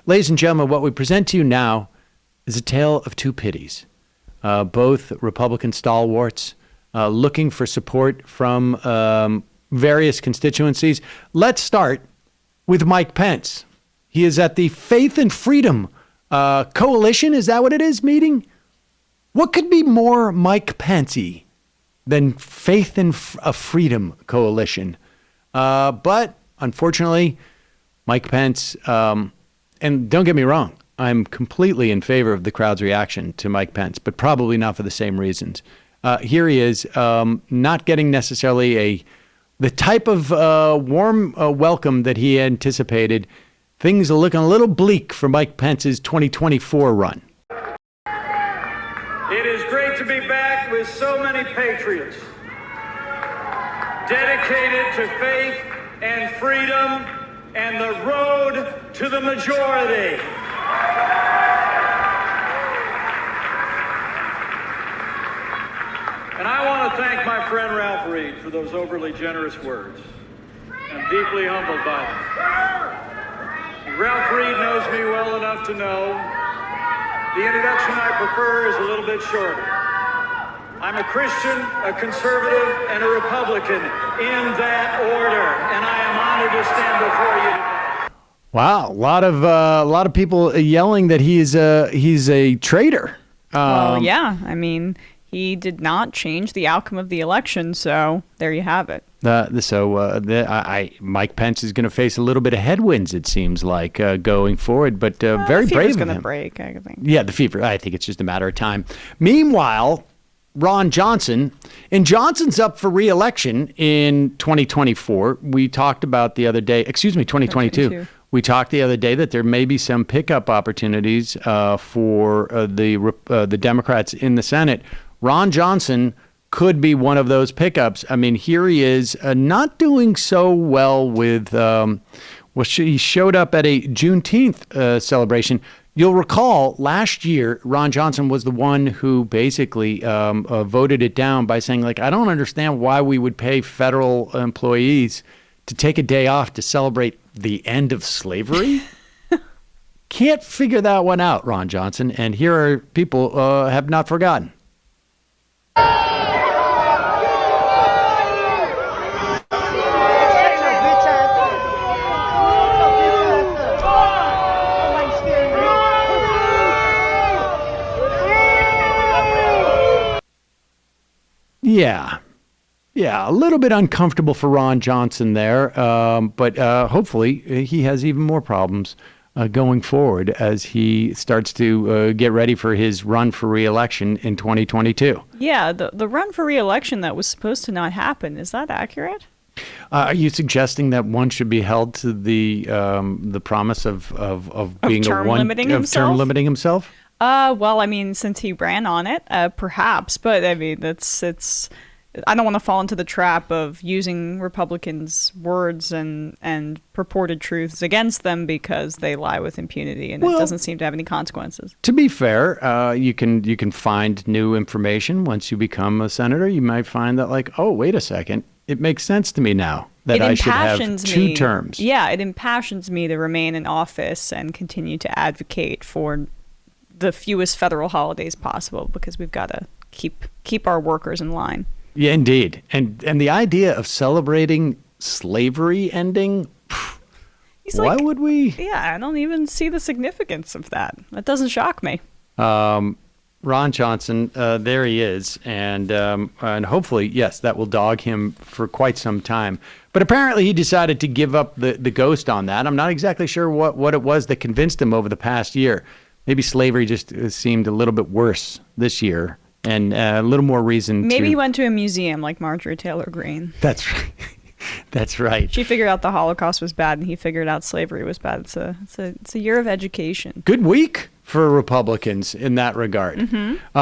Ladies and gentlemen, what we present to you now is a tale of two pities. Both Republican stalwarts looking for support from various constituencies. Let's start with Mike Pence. He is at the Faith and Freedom Coalition. Is that what it is, meeting? What could be more Mike Pence-y than Faith and Freedom Coalition? But unfortunately, Mike Pence, and don't get me wrong, I'm completely in favor of the crowd's reaction to Mike Pence, but probably not for the same reasons. Here he is, not getting necessarily the type of warm welcome that he anticipated. Things are looking a little bleak for Mike Pence's 2024 run. It is great to be back with so many patriots dedicated to faith and freedom and the road to the majority. And I want to thank my friend Ralph Reed for those overly generous words. I'm deeply humbled by them. Ralph Reed knows me well enough to know the introduction I prefer is a little bit shorter. I'm a Christian, a conservative, and a Republican in that order, and I am honored to stand before you today. Wow, a lot of people yelling that he's a traitor. Well, yeah, I mean, he did not change the outcome of the election, so there you have it. Mike Pence is going to face a little bit of headwinds, it seems like, going forward, but very brave of him. The fever's going to break, I think. Yeah, the fever. I think it's just a matter of time. Meanwhile, Ron Johnson, and Johnson's up for re-election in 2024. We talked about the other day, 2022. We talked the other day that there may be some pickup opportunities for the Democrats in the Senate. Ron Johnson could be one of those pickups. I mean, here he is, not doing so well with, he showed up at a Juneteenth celebration. You'll recall last year, Ron Johnson was the one who basically voted it down by saying, like, I don't understand why we would pay federal employees to take a day off to celebrate the end of slavery. Can't figure that one out, Ron Johnson. And here are people have not forgotten. Yeah, a little bit uncomfortable for Ron Johnson there, but hopefully he has even more problems going forward as he starts to get ready for his run for re-election in 2022. Yeah, the run for re-election that was supposed to not happen, is that accurate? Are you suggesting that one should be held to the promise of being term limiting himself? Well, I mean, since he ran on it, perhaps, but I mean, it's. I don't want to fall into the trap of using Republicans' words and purported truths against them because they lie with impunity, and it doesn't seem to have any consequences. To be fair, you can find new information once you become a senator. You might find that, like, oh, wait a second, it makes sense to me now that I should have two terms. Yeah, it impassions me to remain in office and continue to advocate for the fewest federal holidays possible because we've got to keep our workers in line. Yeah, indeed. And the idea of celebrating slavery ending, why would we? Yeah, I don't even see the significance of that. That doesn't shock me. Ron Johnson, there he is. And hopefully, yes, that will dog him for quite some time. But apparently he decided to give up the ghost on that. I'm not exactly sure what it was that convinced him over the past year. Maybe slavery just seemed a little bit worse this year. And a little more reason Maybe he went to a museum like Marjorie Taylor Greene. That's right. That's right. She figured out the Holocaust was bad, and he figured out slavery was bad. It's a year of education. Good week for Republicans in that regard. Mm-hmm.